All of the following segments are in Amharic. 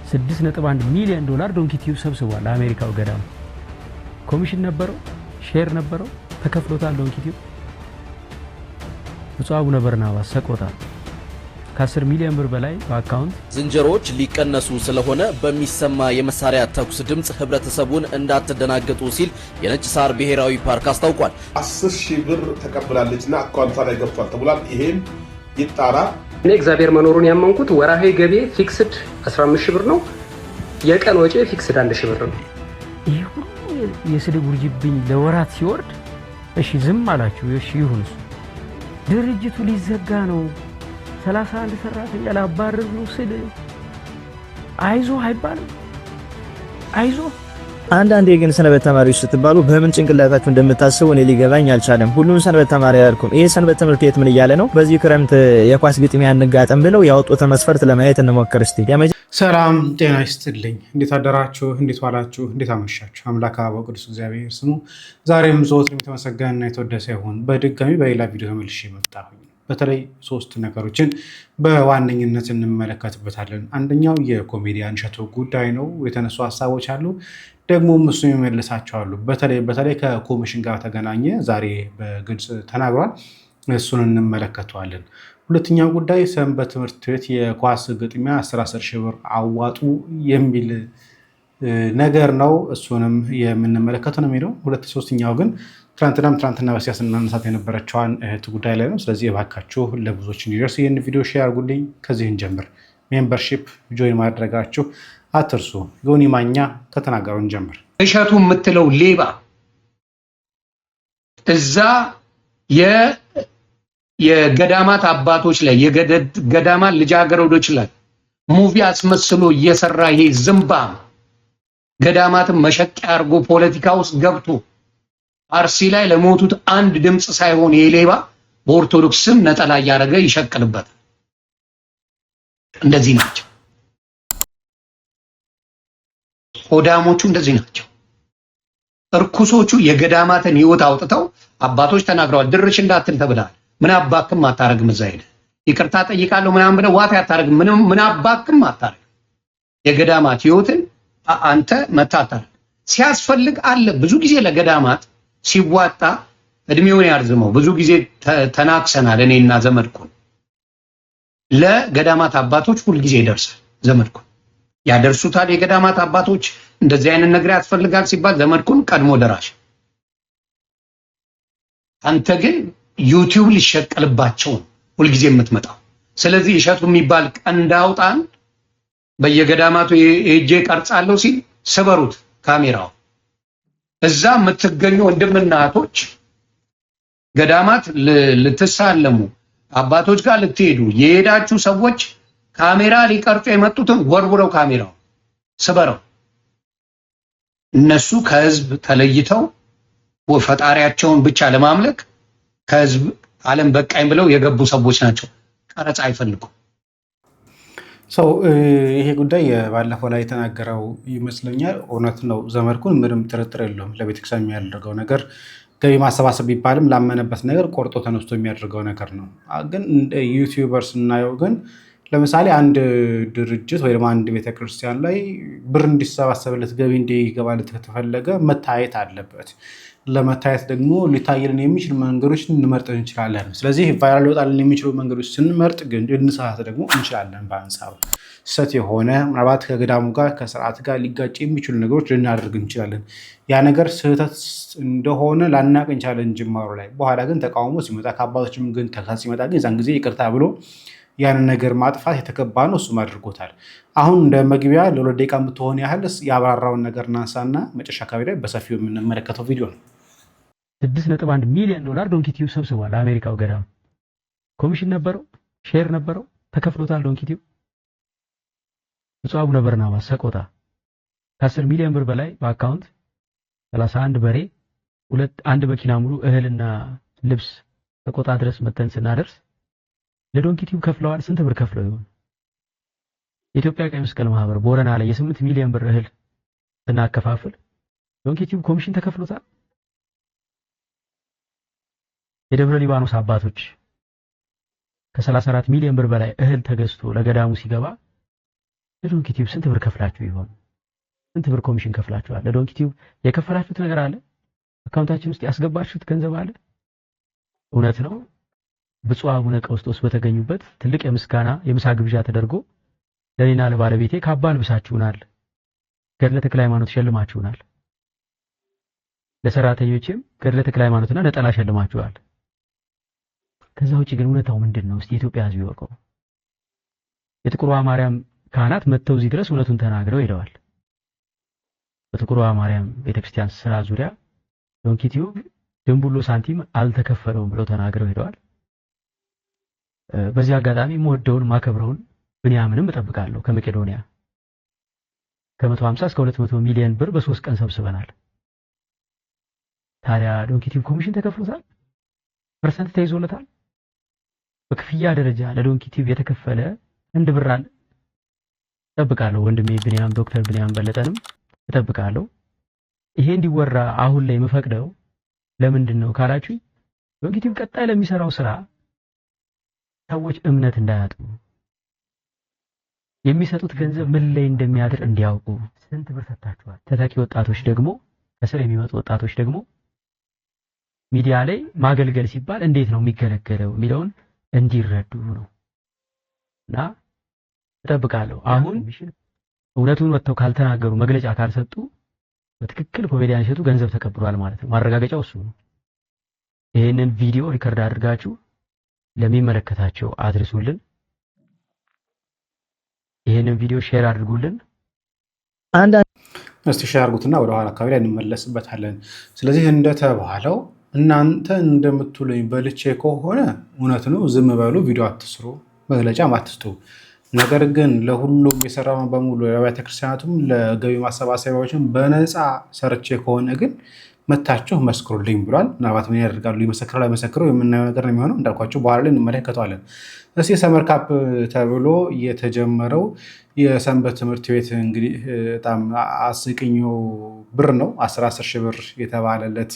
$6.1 ሚሊዮን ዶንኪቲዩብ ሰብስቧል። ለአሜሪካው ገዳም ኮሚሽን ነበረው፣ ሼር ነበረው፣ ተከፍሎታል። ዶንኪቲዩብ ብፁዕ አቡነ በርናባስ ሰቆጣ ከ10 ሚሊዮን ብር በላይ በአካውንት ዝንጀሮዎች ሊቀነሱ ስለሆነ በሚሰማ የመሳሪያ ተኩስ ድምጽ ህብረተሰቡን እንዳትደናገጡ ሲል የነጭ ሳር ብሔራዊ ፓርክ አስታውቋል። 10,000 ብር ተቀብላለችና አካውንቷ ላይ ገብቷል ተብሏል። ይሄም ይጣራ። እኔ እግዚአብሔር መኖሩን ያመንኩት ወራሄ ገቢ ፊክስድ 15,000 ብር ነው። የቀን ወጪ ፊክስድ 1,000 ብር ነው። ይሄ ሁሉ የስድብ ውርጅብኝ ለወራት ሲወርድ እሺ ዝም አላችሁ። እሺ ይሁንስ፣ ድርጅቱ ሊዘጋ ነው 31 ሰራተኛ ላባረር ነው ስል አይዞ አይባልም። አይዞ አንዳንዴ ግን ሰንበት ተማሪዎች ስትባሉ በምን ጭንቅላታችሁ እንደምታስቡ እኔ ሊገባኝ አልቻለም። ሁሉም ሰንበት ተማሪ ያልኩም ይሄ ሰንበት ትምህርት ቤት ምን እያለ ነው? በዚህ ክረምት የኳስ ግጥሚያ እንጋጠም ብለው ያወጡትን መስፈርት ለማየት እንሞክር እስቲ። ሰላም ጤና ይስጥልኝ። እንዴት አደራችሁ? እንዴት ዋላችሁ? እንዴት አመሻችሁ? አምላክ አበው ቅዱስ እግዚአብሔር ስሙ ዛሬም ዘወትርም የተመሰገነና የተወደሰ ይሁን። በድጋሚ በሌላ ቪዲዮ ተመልሼ መጣሁኝ። በተለይ 3 ነገሮችን በዋነኝነት እንመለከትበታለን። አንደኛው የኮሜዲያን እሸቱ ጉዳይ ነው። የተነሱ ሀሳቦች አሉ፣ ደግሞ እሱ የሚመልሳቸው አሉ። በተለይ ከኮሚሽን ጋር ተገናኘ ዛሬ በግልጽ ተናግሯል። እሱን እንመለከተዋለን። ሁለተኛው ጉዳይ ሰንበት ትምህርት ቤት የኳስ ግጥሚያ 10,000 ብር አዋጡ የሚል ነገር ነው። እሱንም የምንመለከተው ነው የሚለው። ሶስተኛው ግን ትናንትና በስቲያ ስናነሳት የነበረችዋን እህት ጉዳይ ላይ ነው። ስለዚህ እባካችሁ ለብዙዎች እንዲደርስ ይህን ቪዲዮ ሼር አድርጉልኝ። ከዚህ እንጀምር። ሜምበርሺፕ ጆይን ማድረጋችሁ አትርሱ። ዮኒ ማኛ ከተናገረው እንጀምር። እሸቱ የምትለው ሌባ እዛ የገዳማት አባቶች ላይ የገዳማት ልጃገረዶች ላይ ሙቪ አስመስሎ እየሰራ ይሄ ዝምባም ገዳማትን መሸቂያ አድርጎ ፖለቲካ ውስጥ ገብቶ አርሲ ላይ ለሞቱት አንድ ድምጽ ሳይሆን የሌባ በኦርቶዶክስም ነጠላ እያደረገ ይሸቅልበት። እንደዚህ ናቸው ሆዳሞቹ፣ እንደዚህ ናቸው እርኩሶቹ። የገዳማትን ህይወት አውጥተው አባቶች ተናግረዋል። ድርሽ እንዳትል ተብለሃል። ምን አባክም አታረግም። እዛ ሄደ ይቅርታ ጠይቃለሁ ምናምን ብለህ ዋት አታረግም። ምን አባክም አታረግም። የገዳማት ህይወትን አንተ መታታር ሲያስፈልግ አለ። ብዙ ጊዜ ለገዳማት ሲዋጣ እድሜውን ያርዝመው። ብዙ ጊዜ ተናክሰናል። እኔና ዘመድኩን ለገዳማት አባቶች ሁሉ ጊዜ ይደርሳል። ዘመድኩን ያደርሱታል። የገዳማት አባቶች እንደዚህ አይነት ነገር ያስፈልጋል ሲባል ዘመድኩን ቀድሞ ደራሽ። አንተ ግን ዩቲዩብ ሊሸቀልባቸው ሁሉ ጊዜ የምትመጣው። ስለዚህ እሸቱ የሚባል ቀንድ አውጣን በየገዳማቱ ሄጄ ቀርጻለሁ ሲል ስበሩት ካሜራው። እዛ የምትገኙ ወንድምና እህቶች ገዳማት ልትሳለሙ አባቶች ጋር ልትሄዱ የሄዳችሁ ሰዎች ካሜራ ሊቀርጹ የመጡትን ወርውረው ካሜራው ስበረው። እነሱ ከህዝብ ተለይተው ፈጣሪያቸውን ብቻ ለማምለክ ከህዝብ ዓለም በቃኝ ብለው የገቡ ሰዎች ናቸው። ቀረጻ አይፈልጉም። ይሄ ጉዳይ ባለፈው ላይ የተናገረው ይመስለኛል። እውነት ነው። ዘመድኩን ምንም ጥርጥር የለውም። ለቤተክርስቲያን የሚያደርገው ነገር ገቢ ማሰባሰብ ቢባልም ላመነበት ነገር ቆርጦ ተነስቶ የሚያደርገው ነገር ነው። ግን ዩቲዩበር ስናየው ግን ለምሳሌ አንድ ድርጅት ወይ ደግሞ አንድ ቤተክርስቲያን ላይ ብር እንዲሰባሰብለት ገቢ እንዲገባለት ከተፈለገ መታየት አለበት። ለመታየት ደግሞ ሊታየልን የሚችል መንገዶችን እንመርጥ እንችላለን። ስለዚህ ቫይራል ሊወጣልን የሚችሉ መንገዶች ስንመርጥ ግን ልንሳሳት ደግሞ እንችላለን። በአንጻሩ ሰት የሆነ ምናልባት ከገዳሙ ጋር ከስርዓት ጋር ሊጋጭ የሚችሉ ነገሮች ልናደርግ እንችላለን። ያ ነገር ስህተት እንደሆነ ላናቅ እንችላለን ጅማሩ ላይ። በኋላ ግን ተቃውሞ ሲመጣ ከአባቶችም ግን ተካስ ሲመጣ ግን የዛን ጊዜ ይቅርታ ብሎ ያንን ነገር ማጥፋት የተገባ ነው። እሱም አድርጎታል። አሁን እንደ መግቢያ ለ2 ደቂቃ የምትሆን ያህል ያብራራውን ነገር እናንሳና መጨረሻ አካባቢ ላይ በሰፊው የምንመለከተው ቪዲዮ ነው። $6.1 ሚሊዮን ዶንኪቲዩብ ሰብስቧል። ለአሜሪካው ገዳም ኮሚሽን ነበረው፣ ሼር ነበረው፣ ተከፍሎታል። ዶንኪቲዩብ ብፁዕ አቡነ በርናባስ ሰቆጣ ከ10 ሚሊዮን ብር በላይ በአካውንት 31 በሬ፣ አንድ መኪና ሙሉ እህልና ልብስ ሰቆጣ ድረስ መተን ስናደርስ ለዶንኪቲዩብ ከፍለዋል። ስንት ብር ከፍለው ይሆን? የኢትዮጵያ ቀይ መስቀል ማህበር ቦረና ላይ የ8 ሚሊዮን ብር እህል ስናከፋፍል ዶንኪቲዩብ ኮሚሽን ተከፍሎታል። የደብረ ሊባኖስ አባቶች ከ34 ሚሊዮን ብር በላይ እህል ተገዝቶ ለገዳሙ ሲገባ ለዶንኪ ቲዩብ ስንት ብር ከፍላችሁ ይሆን? ስንት ብር ኮሚሽን ከፍላችኋል? ለዶንኪ ቲዩብ የከፈላችሁት ነገር አለ? አካውንታችን ውስጥ ያስገባችሁት ገንዘብ አለ? እውነት ነው። ብፁዕ አቡነ ቀውስጦስ በተገኙበት ትልቅ የምሳ ግብዣ ተደርጎ ለኔና ለባለቤቴ ካባ አልብሳችሁናል፣ ገድለ ተክለ ሃይማኖት ሸልማችሁናል፣ ለሰራተኞችም ገድለ ተክለ ሃይማኖትና ነጠላ ሸልማችኋል። ከዛ ውጪ ግን እውነታው ምንድነው? እስቲ የኢትዮጵያ ሕዝብ ይወቀው። የጥቁሯ ማርያም ካህናት መጥተው እዚህ ድረስ እውነቱን ተናግረው ሄደዋል። በጥቁሯ ማርያም ቤተክርስቲያን ስራ ዙሪያ ዶንኪ ቲዩብ ድንቡሎ ሳንቲም አልተከፈለውም ብለው ተናግረው ሄደዋል። በዚህ አጋጣሚ የምወደውን ማከብረውን ብንያምንም እጠብቃለሁ። ከመቄዶንያ ከ150 እስከ 200 ሚሊዮን ብር በ3 ቀን ሰብስበናል። ታዲያ ዶንኪ ቲዩብ ኮሚሽን ተከፍሎታል? ፐርሰንት ተይዞለታል? በክፍያ ደረጃ ለዶንኪ ቲዩብ የተከፈለ እንድ ብር አለ? እጠብቃለሁ። ወንድሜ ብንያም ዶክተር ብንያም በለጠንም እጠብቃለሁ። ይሄ እንዲወራ አሁን ላይ የምፈቅደው ለምንድን ነው ካላችሁ ዶንኪ ቲዩብ ቀጣይ ለሚሰራው ስራ ሰዎች እምነት እንዳያጡ፣ የሚሰጡት ገንዘብ ምን ላይ እንደሚያድር እንዲያውቁ። ስንት ብር ሰጣችኋል? ተተኪ ወጣቶች ደግሞ ከስር የሚመጡ ወጣቶች ደግሞ ሚዲያ ላይ ማገልገል ሲባል እንዴት ነው የሚገለገለው የሚለውን እንዲረዱ ነው። እና እጠብቃለሁ። አሁን እውነቱን ወጥተው ካልተናገሩ፣ መግለጫ ካልሰጡ በትክክል ኮሜዲያን እሸቱ ገንዘብ ተቀብሏል ማለት ነው። ማረጋገጫው እሱ ነው። ይሄንን ቪዲዮ ሪከርድ አድርጋችሁ ለሚመለከታቸው አድርሱልን። ይሄንን ቪዲዮ ሼር አድርጉልን። እስቲ ሼር አድርጉትና ወደ ኋላ አካባቢ ላይ እንመለስበታለን። ስለዚህ እንደተባለው እናንተ እንደምትሉኝ በልቼ ከሆነ እውነት ነው፣ ዝም በሉ፣ ቪዲዮ አትስሩ፣ መግለጫ አትስጡ። ነገር ግን ለሁሉም የሰራው በሙሉ ለቤተ ክርስቲያናቱም ለገቢ ማሰባሰቢያዎችም በነፃ ሰርቼ ከሆነ ግን መታችሁ መስክሩልኝ ብሏል። ምናልባት ምን ያደርጋሉ? ይመሰክራሉ አይመሰክሩ የምናየው ነገር ነው የሚሆነው። እንዳልኳቸው በኋላ ላይ እንመለከተዋለን። እስኪ ሰመር ካፕ ተብሎ የተጀመረው የሰንበት ትምህርት ቤት እንግዲህ በጣም አስቂኝ ብር ነው። 10 ሺህ ብር የተባለለት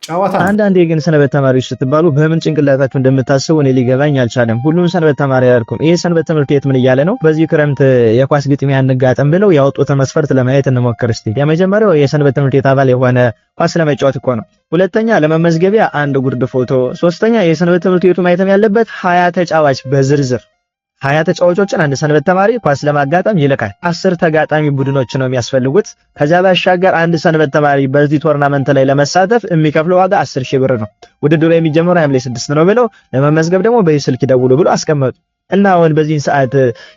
ጨዋታ። አንዳንዴ ግን ሰንበት ተማሪዎች ስትባሉ በምን ጭንቅላታችሁ እንደምታስቡ እኔ ሊገባኝ አልቻለም። ሁሉም ሰንበት ተማሪ አያልኩም። ይሄ ሰንበት ትምህርት ቤት ምን እያለ ነው? በዚህ ክረምት የኳስ ግጥሚያ እንጋጠም ብለው ያወጡትን መስፈርት ለማየት እንሞክር እስቲ። የመጀመሪያው የሰንበት ትምህርት ቤት አባል የሆነ ኳስ ለመጫወት እኮ ነው። ሁለተኛ ለመመዝገቢያ አንድ ጉርድ ፎቶ። ሶስተኛ የሰንበት ትምህርት ቤቱ ማየትም ያለበት 20 ተጫዋች በዝርዝር 20 ተጫዋቾችን አንድ ሰንበት ተማሪ ኳስ ለማጋጠም ይልካል። 10 ተጋጣሚ ቡድኖች ነው የሚያስፈልጉት። ከዛ ባሻገር አንድ ሰንበት ተማሪ በዚህ ቶርናመንት ላይ ለመሳተፍ የሚከፍለው ዋጋ 10 ሺህ ብር ነው። ውድድሩ የሚጀምረው ሐምሌ 6 ነው ብለው ለመመዝገብ ደግሞ በዚህ ስልክ ደውሉ ብሎ አስቀመጡ። እና አሁን በዚህ ሰዓት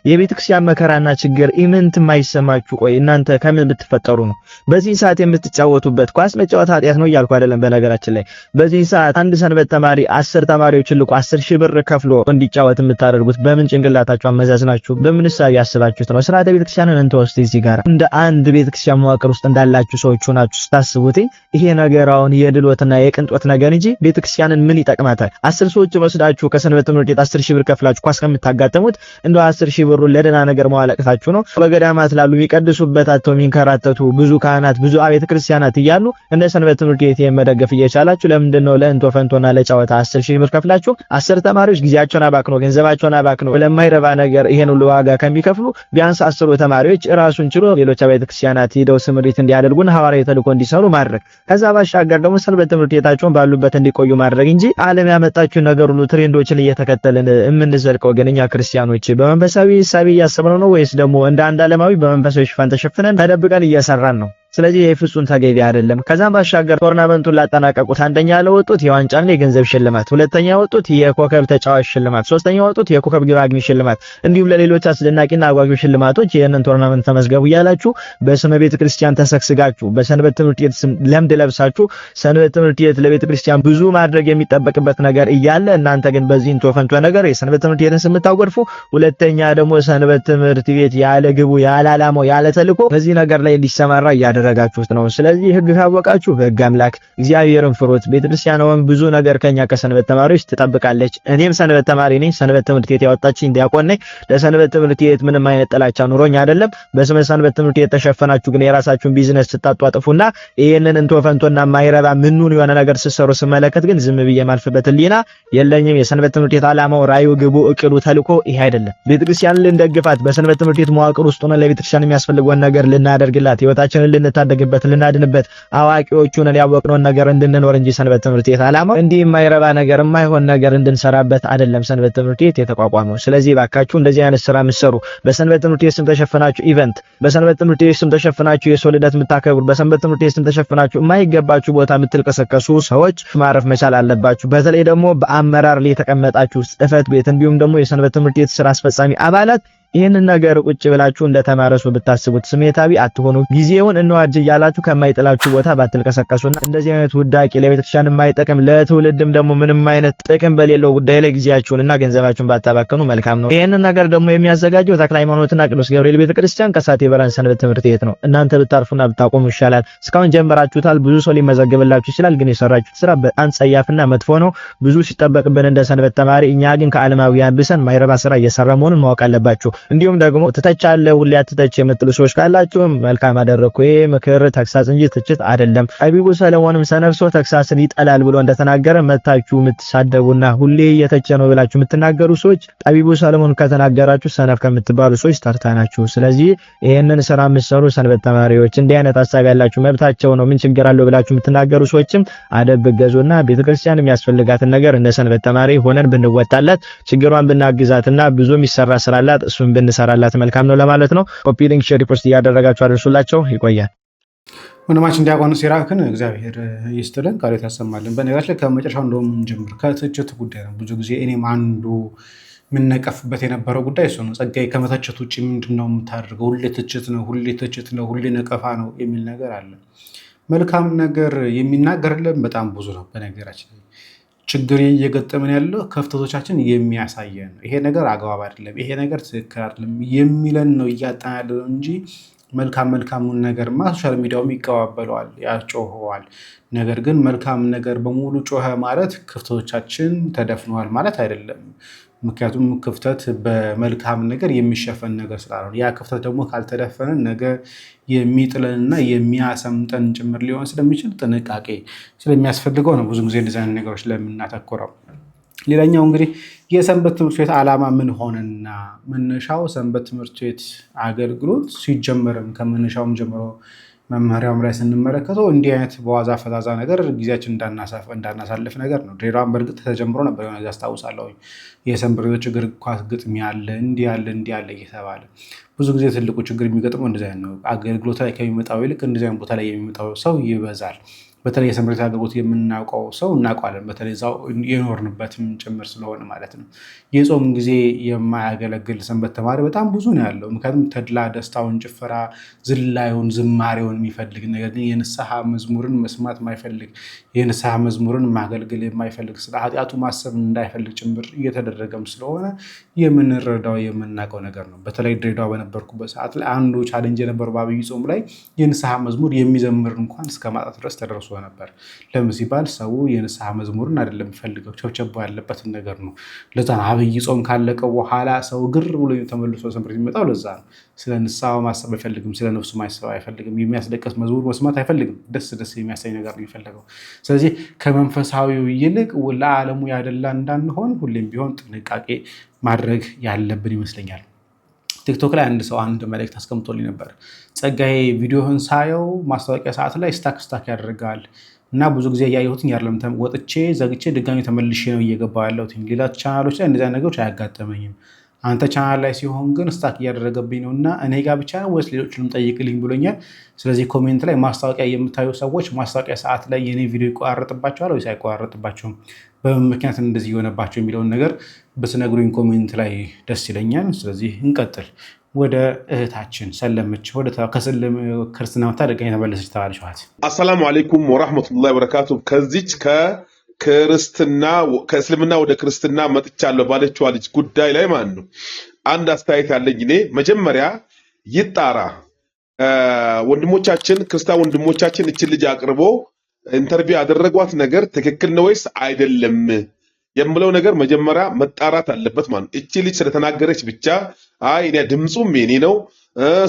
የቤተክርስቲያን መከራና ችግር ኢምንት የማይሰማችሁ ቆይ እናንተ ከምን ብትፈጠሩ ነው? በዚህ ሰዓት የምትጫወቱበት ኳስ መጫወት ኃጢአት ነው እያልኩ አይደለም። በነገራችን ላይ በዚህ ሰዓት አንድ ሰንበት ተማሪ 10 ተማሪዎችን ልቆ 10 ሺህ ብር ከፍሎ እንዲጫወት የምታደርጉት በምን ጭንቅላታችሁ አመዛዝናችሁ በምን ሳቢ ያስባችሁት ነው? ስርዓተ ቤተክርስቲያንን እንተወስት እዚህ ጋር እንደ አንድ ቤተክርስቲያን መዋቅር ውስጥ እንዳላችሁ ሰዎች ሆናችሁ ስታስቡት ይሄ ነገር አሁን የድሎትና የቅንጦት ነገር እንጂ ቤተክርስቲያንን ምን ይጠቅማታል? 10 ሰዎች ወስዳችሁ ከሰንበት ትምህርት ቤት 10 ሺህ ብር ከፍላችሁ ኳስ ታጋጠሙት እንደ 10 ሺህ ብር ለደና ነገር መዋለቅታችሁ ነው። በገዳማት ላሉ የሚቀድሱበት አጥተው የሚንከራተቱ ብዙ ካህናት ብዙ አብያተ ክርስቲያናት እያሉ እንደ ሰንበት ትምህርት ቤት መደገፍ እየቻላችሁ ለምንድነው ለእንቶ ፈንቶና ለጫወታ 10 ሺህ ብር ከፍላችሁ 10 ተማሪዎች ጊዜያቸውን አባክነው ገንዘባቸውን አባክነው ለማይረባ ነገር ይሄን ሁሉ ዋጋ ከሚከፍሉ ቢያንስ 10 ተማሪዎች ራሱን ችሎ ሌሎች አብያተ ክርስቲያናት ሄደው ስምሪት እንዲያደርጉና ሐዋርያዊ ተልእኮ እንዲሰሩ ማድረግ፣ ከዛ ባሻገር ደግሞ ሰንበት ትምህርት ቤታቸውን ባሉበት እንዲቆዩ ማድረግ እንጂ ዓለም ያመጣችሁ ነገር ሁሉ ትሬንዶችን እየተከተልን የምንዘልቀው ግን እኛ ክርስቲያኖች በመንፈሳዊ ሳቢ እያሰብነው ነው ወይስ ደግሞ እንደ አንድ ዓለማዊ በመንፈሳዊ ሽፋን ተሸፍነን ተደብቀን እየሰራን ነው? ስለዚህ የፍጹም ተገቢ አይደለም። ከዛም ባሻገር ቶርናመንቱን ላጠናቀቁት አንደኛ ለወጡት የዋንጫና የገንዘብ ሽልማት፣ ሁለተኛ ወጡት የኮከብ ተጫዋች ሽልማት፣ ሶስተኛ ወጡት የኮከብ ግብ አግቢ ሽልማት እንዲሁም ለሌሎች አስደናቂና አጓጊ ሽልማቶች ይህንን ቶርናመንት ተመዝገቡ እያላችሁ በስመ ቤተ ክርስቲያን ተሰግስጋችሁ በሰንበት ትምህርት ቤት ስም ለምድ ለብሳችሁ ሰንበት ትምህርት ቤት ለቤተ ክርስቲያን ብዙ ማድረግ የሚጠበቅበት ነገር እያለ እናንተ ግን በዚህ እንተፈንቶ ነገር የሰንበት ትምህርት ቤትን ስምታጎርፉ፣ ሁለተኛ ደግሞ ሰንበት ትምህርት ቤት ያለ ግቡ ያለ ዓላማው ያለ ተልእኮ በዚህ ነገር ላይ እንዲሰማራ እያደረጋችሁ እያደረጋችሁት ነው። ስለዚህ ህግ ካወቃችሁ በህግ አምላክ እግዚአብሔርን ፍሩት። ቤተክርስቲያኗም ብዙ ነገር ከኛ ከሰንበት ተማሪዎች ትጠብቃለች። እኔም ሰንበት ተማሪ ነኝ። ሰንበት ትምህርት ቤት ያወጣችኝ ዲያቆን ነኝ። ለሰንበት ትምህርት ቤት ምንም አይነት ጥላቻ ኑሮኝ አይደለም። በስመ ሰንበት ትምህርት ቤት ተሸፈናችሁ ግን የራሳችሁን ቢዝነስ ስታጧጥፉና ይሄንን እንቶ ፈንቶና ማይረባ ምኑን የሆነ ነገር ሲሰሩ ስመለከት ግን ዝም ብዬ ማልፍበት ሊና የለኝም። የሰንበት ትምህርት ቤት ዓላማው ራዩ ግቡ እቅዱ ተልኮ ይሄ አይደለም። ቤተክርስቲያንን ልንደግፋት በሰንበት ትምህርት ቤት መዋቅር ውስጥ ሆነን ለቤተክርስቲያን የሚያስፈልገውን ነገር ልናደርግላት ህይወታችንን ልንታደግበት ልናድንበት አዋቂዎቹን ያወቅነውን ነገር እንድንኖር እንጂ ሰንበት ትምህርት ቤት ዓላማው እንዲህ የማይረባ ነገር የማይሆን ነገር እንድንሰራበት አይደለም ሰንበት ትምህርት ቤት የተቋቋመው። ስለዚህ ባካችሁ እንደዚህ አይነት ስራ የምትሰሩ በሰንበት ትምህርት ቤት ስም ተሸፍናችሁ ኢቨንት በሰንበት ትምህርት ቤት ስም ተሸፍናችሁ የሰው ልደት የምታከብሩ በሰንበት ትምህርት ቤት ስም ተሸፍናችሁ የማይገባችሁ ቦታ የምትልቀሰቀሱ ሰዎች ማረፍ መቻል አለባችሁ። በተለይ ደግሞ በአመራር ላይ የተቀመጣችሁ ጽሕፈት ቤት እንዲሁም ደግሞ የሰንበት ትምህርት ቤት ስራ አስፈጻሚ አባላት ይሄንን ነገር ቁጭ ብላችሁ እንደተማረሱ ብታስቡት ስሜታዊ አትሆኑ። ጊዜውን እንዋጅ እያላችሁ ከማይጥላችሁ ቦታ ባትልቀሰቀሱና እንደዚህ አይነት ውዳቂ ለቤተክርስቲያን የማይጠቅም ለትውልድም ደግሞ ምንም አይነት ጥቅም በሌለው ጉዳይ ላይ ጊዜያችሁንና ገንዘባችሁን ባታባከኑ መልካም ነው። ይሄንን ነገር ደግሞ የሚያዘጋጀው ተክለ ሃይማኖትና ቅዱስ ገብርኤል ቤተክርስቲያን ከሳቴ ብርሃን ሰንበት ትምህርት ቤት ነው። እናንተ ብታርፉና ብታቆሙ ይሻላል። እስካሁን ጀምራችሁታል፣ ብዙ ሰው ሊመዘግብላችሁ ይችላል። ግን የሰራችሁት ስራ በጣም ጸያፍና መጥፎ ነው። ብዙ ሲጠበቅብን እንደ ሰንበት ተማሪ እኛ ግን ከዓለማውያን ብሰን ማይረባ ስራ እየሰራ መሆኑን ማወቅ አለባችሁ። እንዲሁም ደግሞ ትተቻለህ ሁሌ አትተች የምትሉ ሰዎች ካላችሁ መልካም አደረኩ። ይሄ ምክር ተግሳጽ እንጂ ትችት አይደለም። ጠቢቡ ሰለሞንም ሰነፍ ሰው ተግሳጽን ይጠላል ብሎ እንደተናገረ መታችሁ የምትሳደቡና ሁሌ እየተቸ ነው ብላችሁ የምትናገሩ ሰዎች ጠቢቡ ሰለሞን ከተናገራችሁ ሰነፍ ከምትባሉ ሰዎች ተርታናችሁ። ስለዚህ ይሄንን ስራ የምትሰሩ ሰንበት ተማሪዎች እንዲህ አይነት ሐሳብ ያላችሁ መብታቸው ነው፣ ምን ችግር አለው ብላችሁ የምትናገሩ ሰዎችም አደብ ገዙና ቤተክርስቲያን የሚያስፈልጋትን ነገር እንደ ሰንበት ተማሪ ሆነን ብንወጣላት ችግሯን ብናግዛትና ብዙ የሚሰራ ስራላት እሱን ብንሰራላት መልካም ነው ለማለት ነው። ኮፒ ሊንክ ሼር ፖስት እያደረጋችሁ አድርሱላቸው። ይቆያል። ወንድማችን ዲያቆን ሲራክን እግዚአብሔር ይስጥልን፣ ቃል ያሰማልን። በነገራችን ላይ ከመጨረሻው እንደውም ጀምር ከትችት ጉዳይ ነው። ብዙ ጊዜ እኔም አንዱ የምነቀፍበት የነበረው ጉዳይ እሱ ነው። ጸጋዬ ከመተቸት ውጭ ምንድነው የምታደርገው? ሁሌ ትችት ነው፣ ሁሌ ትችት ነው፣ ሁሌ ነቀፋ ነው የሚል ነገር አለ። መልካም ነገር የሚናገርልን በጣም ብዙ ነው። በነገራችን ላይ ችግር እየገጠመን ያለው ክፍተቶቻችን የሚያሳየን ይሄ ነገር አግባብ አይደለም፣ ይሄ ነገር ትክክል አይደለም የሚለን ነው እያጣን ያለው እንጂ መልካሙን ነገር ሶሻል ሚዲያውም ይቀባበለዋል፣ ያጮኸዋል። ነገር ግን መልካም ነገር በሙሉ ጮኸ ማለት ክፍተቶቻችን ተደፍነዋል ማለት አይደለም። ምክንያቱም ክፍተት በመልካም ነገር የሚሸፈን ነገር ስላልሆነ ያ ክፍተት ደግሞ ካልተደፈነ ነገር የሚጥለንና የሚያሰምጠን ጭምር ሊሆን ስለሚችል ጥንቃቄ ስለሚያስፈልገው ነው ብዙ ጊዜ እንደዚህ አይነት ነገሮች ለምናተኩረው። ሌላኛው እንግዲህ የሰንበት ትምህርት ቤት ዓላማ ምን ሆነና መነሻው ሰንበት ትምህርት ቤት አገልግሎት ሲጀመርም ከመነሻውም ጀምሮ መመሪያውም ላይ ስንመለከተው እንዲህ አይነት በዋዛ ፈዛዛ ነገር ጊዜያችን እንዳናሳልፍ ነገር ነው። ድሬዳዋን በእርግጥ ተጀምሮ ነበር የሆነ አስታውሳለሁ። የሰንበት ቤቶች እግር ኳስ ግጥሚያ አለ እንዲህ ያለ እየተባለ ብዙ ጊዜ ትልቁ ችግር የሚገጥመው እንደዚህ አይነት ነው። አገልግሎት ላይ ከሚመጣው ይልቅ እንደዚህ አይነት ቦታ ላይ የሚመጣው ሰው ይበዛል። በተለይ የሰንበት አገልግሎት የምናውቀው ሰው እናውቀዋለን። በተለይ እዛው የኖርንበትም ጭምር ስለሆነ ማለት ነው። የጾም ጊዜ የማያገለግል ሰንበት ተማሪ በጣም ብዙ ነው ያለው። ምክንያቱም ተድላ ደስታውን፣ ጭፈራ፣ ዝላዩን፣ ዝማሬውን የሚፈልግ ነገር ግን የንስሐ መዝሙርን መስማት የማይፈልግ የንስሐ መዝሙርን ማገልገል የማይፈልግ ስለ ኃጢአቱ ማሰብ እንዳይፈልግ ጭምር እየተደረገም ስለሆነ የምንረዳው የምናውቀው ነገር ነው። በተለይ ድሬዳዋ በነበርኩበት ሰዓት ላይ አንዱ ቻሌንጅ የነበረው በአብይ ጾም ላይ የንስሐ መዝሙር የሚዘምር እንኳን እስከ ማጣት ድረስ ተደርሶ ነበር። ለምን ሲባል ሰው የንስሐ መዝሙርን አይደለም የሚፈልገው፣ ቸብቸባ ያለበትን ነገር ነው። ለዛ ነው አብይ ጾም ካለቀ በኋላ ሰው ግር ብሎ ተመልሶ ሰንበት የሚመጣው። ለዛ ነው ስለ ንስሐ ማሰብ አይፈልግም፣ ስለ ነፍሱ ማሰብ አይፈልግም፣ የሚያስለቅስ መዝሙር መስማት አይፈልግም። ደስ የሚያሳይ ነገር ነው የሚፈልገው። ስለዚህ ከመንፈሳዊው ይልቅ ለዓለሙ ያደላ እንዳንሆን ሁሌም ቢሆን ጥንቃቄ ማድረግ ያለብን ይመስለኛል። ቲክቶክ ላይ አንድ መልእክት አስቀምጦልኝ ነበር። ጸጋዬ ቪዲዮህን ሳየው ማስታወቂያ ሰዓት ላይ ስታክ ያደርጋል እና ብዙ ጊዜ እያየሁትኝ ያለም ወጥቼ ዘግቼ ድጋሚ ተመልሼ ነው እየገባሁ ያለሁት። ሌላ ቻናሎች ላይ እንደዚህ ነገሮች አያጋጠመኝም። አንተ ቻናል ላይ ሲሆን ግን ስታክ እያደረገብኝ ነው እና እኔ ጋር ብቻ ነው ወይስ ሌሎችንም ጠይቅልኝ ብሎኛል። ስለዚህ ኮሜንት ላይ ማስታወቂያ የምታዩ ሰዎች ማስታወቂያ ሰዓት ላይ የኔ ቪዲዮ ይቆራረጥባቸዋል ወይስ አይቆራረጥባቸውም፣ በምን ምክንያት እንደዚህ የሆነባቸው የሚለውን ነገር ብትነግሩኝ ኮሜንት ላይ ደስ ይለኛል። ስለዚህ እንቀጥል። ወደ እህታችን ሰለመች ከስልም ክርስትና መታ ደጋኝ ተመለሰች ተባለችኋት። አሰላሙ አለይኩም ወራህመቱላሂ ወበረካቱ። ከዚች ከእስልምና ወደ ክርስትና መጥቻለሁ ባለችዋ ልጅ ጉዳይ ላይ ማለት ነው አንድ አስተያየት ያለኝ እኔ መጀመሪያ ይጣራ ወንድሞቻችን ክርስቲያን ወንድሞቻችን እቺ ልጅ አቅርቦ ኢንተርቪው ያደረጓት ነገር ትክክል ነው ወይስ አይደለም የምለው ነገር መጀመሪያ መጣራት አለበት ማለት ነው። እቺ ልጅ ስለተናገረች ብቻ አይ እኔ ድምጹም የኔ ነው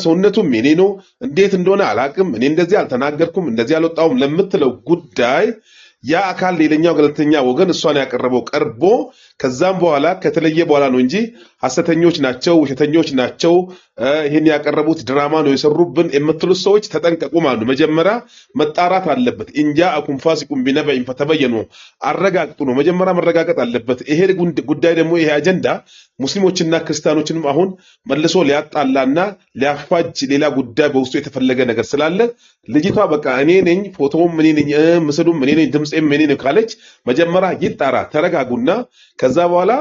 ሰውነቱም የኔ ነው እንዴት እንደሆነ አላቅም እኔ እንደዚህ አልተናገርኩም እንደዚህ አልወጣውም ለምትለው ጉዳይ ያ አካል ሌላኛው ገለልተኛ ወገን እሷን ያቀረበው ቀርቦ ከዛም በኋላ ከተለየ በኋላ ነው እንጂ ሐሰተኞች ናቸው ውሸተኞች ናቸው ይሄን ያቀረቡት ድራማ ነው የሰሩብን የምትሉት ሰዎች ተጠንቀቁ ማለት ነው። መጀመሪያ መጣራት አለበት። እንጃ አኩንፋሲኩም ቢነበይን ፈተበየኑ አረጋግጡ ነው መጀመሪያ መረጋገጥ አለበት። ይሄ ጉዳይ ደግሞ ይሄ አጀንዳ ሙስሊሞችና ክርስቲያኖችንም አሁን መልሶ ሊያጣላና ሊያፋጅ ሌላ ጉዳይ በውስጡ የተፈለገ ነገር ስላለ ልጅቷ በቃ እኔ ነኝ ፎቶውም እኔ ነኝ ምስሉም እኔ ነኝ ድምጼም እኔ ነኝ ካለች መጀመሪያ ይጣራ ተረጋጉና ከዛ በኋላ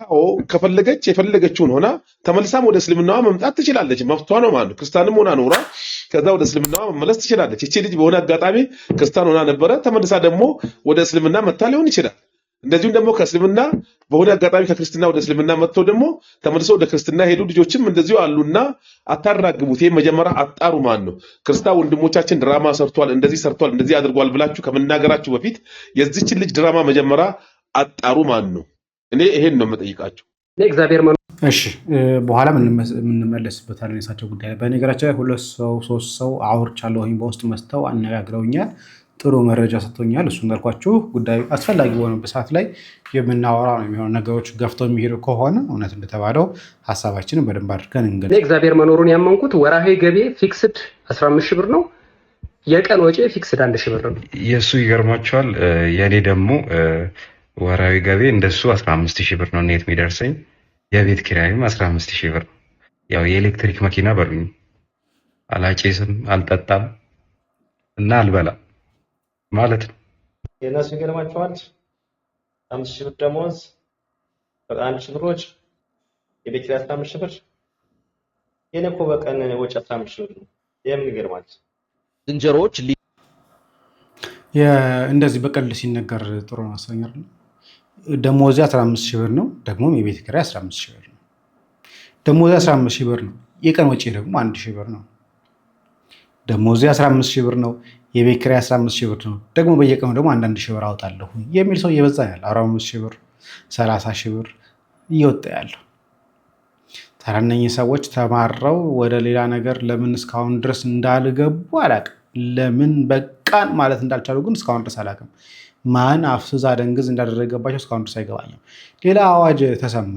አዎ ከፈለገች የፈለገችውን ሆና ተመልሳም ወደ እስልምናዋ መምጣት ትችላለች መፍቷ ነው ማለት ነው። ክርስቲያንም ሆና ኖራ ከዛ ወደ እስልምናዋ መመለስ ትችላለች። እቺ ልጅ በሆነ አጋጣሚ ክርስቲያን ሆና ነበረ ተመልሳ ደግሞ ወደ እስልምና መጣ ሊሆን ይችላል። እንደዚሁም ደግሞ ከእስልምና በሆነ አጋጣሚ ከክርስትና ወደ እስልምና መጥተው ደግሞ ተመልሰው ወደ ክርስትና ሄዱ ልጆችም እንደዚሁ አሉና አታራግቡት። ይሄ መጀመሪያ አጣሩ ማለት ነው። ክርስቲያን ወንድሞቻችን ድራማ ሰርቷል እንደዚህ ሰርቷል እንደዚህ አድርጓል ብላችሁ ከመናገራችሁ በፊት የዚችን ልጅ ድራማ መጀመሪያ አጣሩ ማለት ነው። እኔ ይሄን ነው የምጠይቃችሁ። እግዚአብሔር እሺ በኋላ የምንመለስበታለን የሳቸው ጉዳይ። በነገራችን ላይ 2 ሰው 3 ሰው አውርቻለሁኝ በውስጥ መስተው አነጋግረውኛል። ጥሩ መረጃ ሰጥቶኛል። እሱ እንዳልኳችሁ ጉዳዩ አስፈላጊ በሆነበት ሰዓት ላይ የምናወራ ነው የሚሆነው። ነገሮች ገፍተው የሚሄዱ ከሆነ እውነት እንደተባለው ሀሳባችንን በደንብ አድርገን እንግዲህ እግዚአብሔር መኖሩን ያመንኩት ወራሄ ገቢ ፊክስድ 15 ሺህ ብር ነው። የቀን ወጪ ፊክስድ 1 ሺህ ብር ነው። የእሱ ይገርማቸዋል። የኔ ደግሞ ወራዊ ገቢ እንደሱ 15000 ብር ነው ኔት የሚደርሰኝ። የቤት ኪራይም 15000 ብር ነው። ያው የኤሌክትሪክ መኪና በሉኝ። አላጨስም አልጠጣም እና አልበላም ማለት ነው። የነሱ ይገርማቸዋል። 5000 ብር ደሞዝ፣ በቃ 1000 ብር ወጪ፣ የቤት ኪራይ 15000 ብር። የኔ እኮ በቀን ወጪ 15000 ብር ነው። የምን ይገርማል? ዝንጀሮዎች እንደዚህ በቀል ሲነገር ጥሩ ነው አሰኛል። ደሞዝ 15000 ብር ነው፣ ደግሞ የቤት ኪራይ 15000 ብር ነው። ደሞዝ 15000 ብር ነው፣ የቀን ወጪ ደግሞ 1000 ብር ነው። ደሞዝ 15000 ብር ነው፣ የቤት ኪራይ 15000 ብር ነው፣ ደግሞ በየቀኑ ደግሞ 1000 ብር አውጣለሁ የሚል ሰው እየበዛ ያለ 45000 ብር 30000 ብር እየወጣ ያለው። ታዲያ እነኚህ ሰዎች ተማረው ወደ ሌላ ነገር ለምን እስካሁን ድረስ እንዳልገቡ አላውቅም። ለምን በቃን ማለት እንዳልቻሉ ግን እስካሁን ድረስ አላውቅም። ማን አፍስዛ ደንግዝ እንዳደረገባቸው እስካሁን ድረስ አይገባኝም። ሌላ አዋጅ ተሰማ።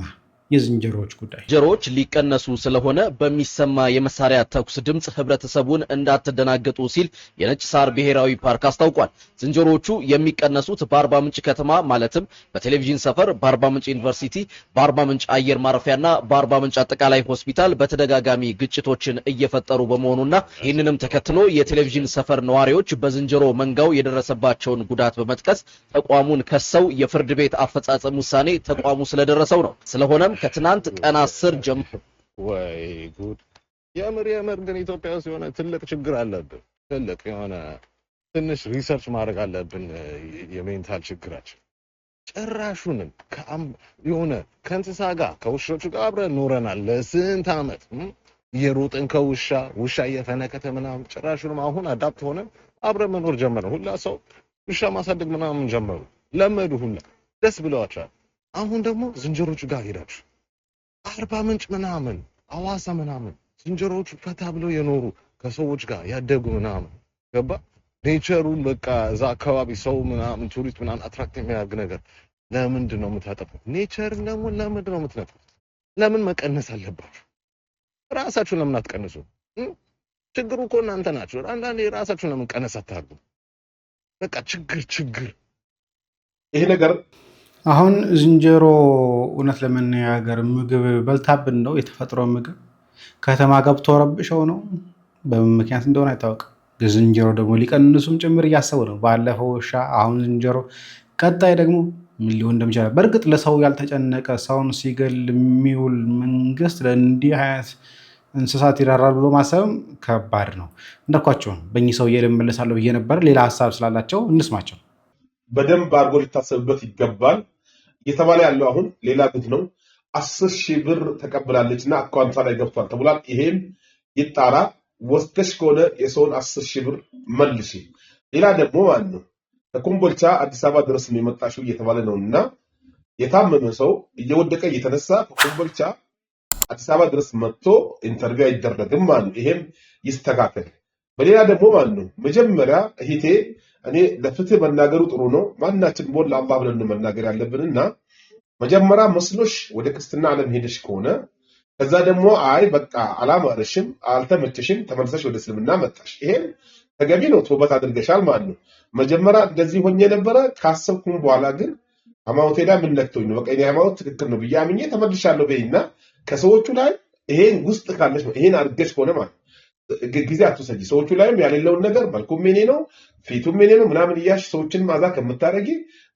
የዝንጀሮዎች ጉዳይ ዝንጀሮዎች ሊቀነሱ ስለሆነ በሚሰማ የመሳሪያ ተኩስ ድምጽ ህብረተሰቡን እንዳትደናገጡ ሲል የነጭ ሳር ብሔራዊ ፓርክ አስታውቋል። ዝንጀሮዎቹ የሚቀነሱት በአርባ ምንጭ ከተማ ማለትም በቴሌቪዥን ሰፈር፣ በአርባ ምንጭ ዩኒቨርሲቲ፣ በአርባ ምንጭ አየር ማረፊያና በአርባ ምንጭ አጠቃላይ ሆስፒታል በተደጋጋሚ ግጭቶችን እየፈጠሩ በመሆኑና ይህንንም ተከትሎ የቴሌቪዥን ሰፈር ነዋሪዎች በዝንጀሮ መንጋው የደረሰባቸውን ጉዳት በመጥቀስ ተቋሙን ከሰው የፍርድ ቤት አፈጻጸም ውሳኔ ተቋሙ ስለደረሰው ነው። ስለሆነም ከትናንት ቀን 10 ጀምሮ ወይ ጉድ! የምር ግን ኢትዮጵያ ውስጥ የሆነ ትልቅ ችግር አለብን። ትልቅ የሆነ ትንሽ ሪሰርች ማድረግ አለብን። የሜንታል ችግራችን ጭራሹንም የሆነ ከእንስሳ ጋር ከውሾቹ ጋር አብረን ኖረናል ለስንት ዓመት እየሮጥን ውሻ እየፈነከተ ምናምን። ጭራሹንም አሁን አዳፕት ሆነን አብረን መኖር ጀመርን። ሁላ ሰው ውሻ ማሳደግ ምናምን ጀመሩ፣ ለመዱ፣ ሁላ ደስ ብለዋቸዋል። አሁን ደግሞ ዝንጀሮቹ ጋር ሄዳችሁ አርባ ምንጭ ምናምን አዋሳ ምናምን ዝንጀሮቹ ፈታ ብለው የኖሩ ከሰዎች ጋር ያደጉ ምናምን ገባ ኔቸሩን በቃ እዛ አካባቢ ሰው ምናምን ቱሪስት ምናምን አትራክት የሚያደርግ ነገር ለምንድን ነው የምታጠፉት? ኔቸርን ደግሞ ለምንድን ነው የምትነጥፉት? ለምን መቀነስ አለባችሁ? ራሳችሁን ለምን አትቀንሱ? ችግሩ እኮ እናንተ ናችሁ። አንዳንዴ ራሳችሁን ለምን ቀነስ አታርጉ? በቃ ችግር ይሄ ነገር አሁን ዝንጀሮ እውነት ለመነጋገር ምግብ በልታብን ነው የተፈጥሮ ምግብ ከተማ ገብቶ ረብሸው ነው። በምን ምክንያት እንደሆነ አይታወቅም። ዝንጀሮ ደግሞ ሊቀንሱም ጭምር እያሰቡ ነው። ባለፈው ውሻ፣ አሁን ዝንጀሮ፣ ቀጣይ ደግሞ ምን ሊሆን እንደሚችል በእርግጥ ለሰው ያልተጨነቀ ሰውን ሲገል የሚውል መንግስት ለእንዲህ አይነት እንስሳት ይራራል ብሎ ማሰብም ከባድ ነው። እንዳልኳቸው በእኚህ ሰውዬ ልመለሳለሁ ብዬ ነበር። ሌላ ሀሳብ ስላላቸው እንስማቸው። በደንብ አድርጎ ሊታሰብበት ይገባል። እየተባለ ያለው አሁን ሌላ ጉድ ነው። 10,000 ብር ተቀብላለችና አካውንቷ ላይ ገብቷል ተብሏል። ይሄም ይጣራ። ወስደሽ ከሆነ የሰውን 10,000 ብር መልሺ። ሌላ ደግሞ ማለት ነው ከኮምቦልቻ አዲስ አበባ ድረስ ነው የመጣሽው እየተባለ ነውና የታመመ ሰው እየወደቀ እየተነሳ ከኮምቦልቻ አዲስ አበባ ድረስ መጥቶ ኢንተርቪው አይደረግም ማለት ነው። ይሄም ይስተካከል። በሌላ ደግሞ ማለት ነው መጀመሪያ እህቴ እኔ ለፍትህ መናገሩ ጥሩ ነው። ማናችን ቦል ለአላህ ብለን መናገር ያለብንና መጀመሪያ መስሎሽ ወደ ክርስትና ዓለም ሄደሽ ከሆነ ከዛ ደግሞ አይ በቃ አላማረሽም አልተመቸሽም ተመልሰሽ ወደ እስልምና መጣሽ። ይሄም ተገቢ ነው፣ ተውበት አድርገሻል ማለት ነው። መጀመሪያ እንደዚህ ሆኜ ነበረ ካሰብኩም በኋላ ግን ሃይማኖቴ ላይ ምን ነክቶኝ ነው በቃ የኔ ሃይማኖት ትክክል ነው ብዬ አምኜ ተመልሻለሁ በይና ከሰዎቹ ላይ ይሄን ውስጥ ካለሽ ነው ይሄን አድርገሽ ከሆነ ማለት ጊዜ አትወሰጂ። ሰዎቹ ላይም ያሌለውን ነገር መልኩም የኔ ነው ፊቱም የኔ ነው ምናምን እያልሽ ሰዎችን ማዛ ከምታረጊ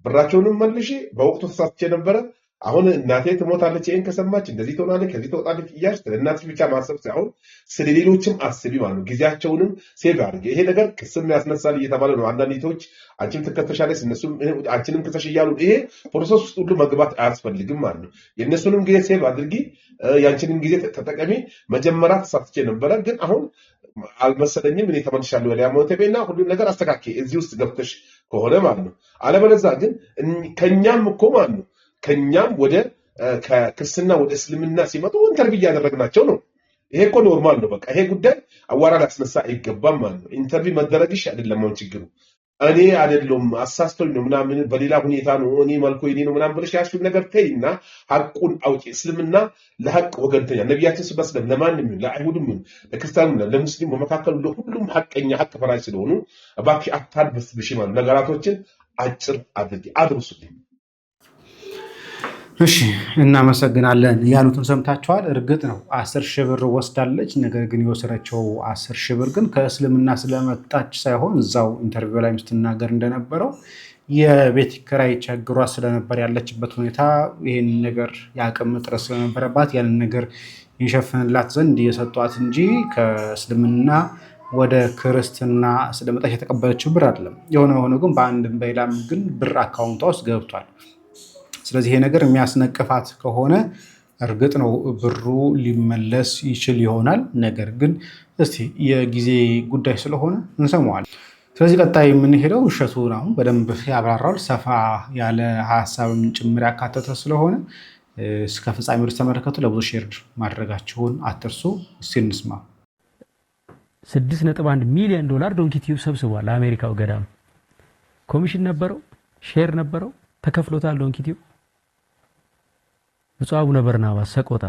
ብራቸውንም መልሺ። በወቅቱ ተሳስቼ ነበረ አሁን እናቴ ትሞታለች ይሄን ከሰማች እንደዚህ ትሆናለች ከዚህ ትወጣለች እያልሽ ለእናትሽ ብቻ ማሰብ ሳይሆን ስለሌሎችም አስቢ ማለት ነው። ጊዜያቸውንም ሴቭ አድርጊ። ይሄ ነገር ክስም ያስነሳል እየተባለ ነው። አንዳንድ ሴቶች አንቺም ትከሰሻለች እነሱም አንቺንም ክሰሽ እያሉ ይሄ ፕሮሰስ ውስጥ ሁሉ መግባት አያስፈልግም ማለት ነው። የእነሱንም ጊዜ ሴቭ አድርጊ፣ ያንቺንም ጊዜ ተጠቀሚ። መጀመሪያ ተሳስቼ ነበረ ግን አሁን አልመሰለኝም እኔ ተመልሻለሁ ወደ ሞተቤና ሁሉን ነገር አስተካክዬ እዚህ ውስጥ ገብተሽ ከሆነ ማለት ነው። አለበለዚያ ግን ከኛም እኮ ማለት ነው ከኛም ወደ ከክርስትና ወደ እስልምና ሲመጡ ኢንተርቪው እያደረግናቸው ነው። ይሄ እኮ ኖርማል ነው። በቃ ይሄ ጉዳይ አዋራ ላስነሳ አይገባም ማለት ነው። ኢንተርቪው መደረግሽ አይደለም አሁን ችግሩ እኔ አይደለም አሳስቶኝ ነው ምናምን በሌላ ሁኔታ ነው እኔ መልኩ እኔ ነው ምናምን ብለሽ ያሽው ነገር ተይና ሐቁን አውጪ። እስልምና ለሐቅ ወገንተኛ ነብያችን ስበስለም ለማንም ይሁን ለአይሁድም ይሁን ለክርስቲያኑም ለሙስሊም በመካከል ለሁሉም ሐቀኛ ሐቅ ፈራጅ ስለሆኑ እባክሽ አታድበስብሽ ማለት ነገራቶችን አጭር አድርሱልኝ። እሺ እናመሰግናለን። ያሉትን ሰምታችኋል። እርግጥ ነው 10,000 ብር ወስዳለች። ነገር ግን የወሰደችው 10,000 ብር ግን ከእስልምና ስለመጣች ሳይሆን እዛው ኢንተርቪው ላይ ስትናገር እንደነበረው የቤት ኪራይ ችግሯ ስለነበር ያለችበት ሁኔታ ይህን ነገር የአቅም እጥረት ስለነበረባት ያንን ነገር ይሸፍንላት ዘንድ የሰጧት እንጂ ከእስልምና ወደ ክርስትና ስለመጣች የተቀበለችው ብር አይደለም። የሆነ ሆኖ ግን በአንድም በሌላም ግን ብር አካውንቷ ውስጥ ገብቷል። ስለዚህ ይሄ ነገር የሚያስነቅፋት ከሆነ እርግጥ ነው ብሩ ሊመለስ ይችል ይሆናል። ነገር ግን እስቲ የጊዜ ጉዳይ ስለሆነ እንሰማዋለን። ስለዚህ ቀጣይ የምንሄደው እሸቱን አሁን በደንብ ያብራራል። ሰፋ ያለ ሀሳብም ጭምር ያካተተ ስለሆነ እስከ ፍጻሜ ድረስ ተመለከቱ። ለብዙ ሼር ማድረጋችሁን አትርሱ። እስቲ እንስማ። $6.1 ሚሊዮን ዶንኪ ቲዩብ ሰብስቧል። ለአሜሪካው ገዳም ኮሚሽን ነበረው፣ ሼር ነበረው፣ ተከፍሎታል። ዶንኪ ቲዩብ ብፁዕ አቡነ በርናባስ ሰቆጣ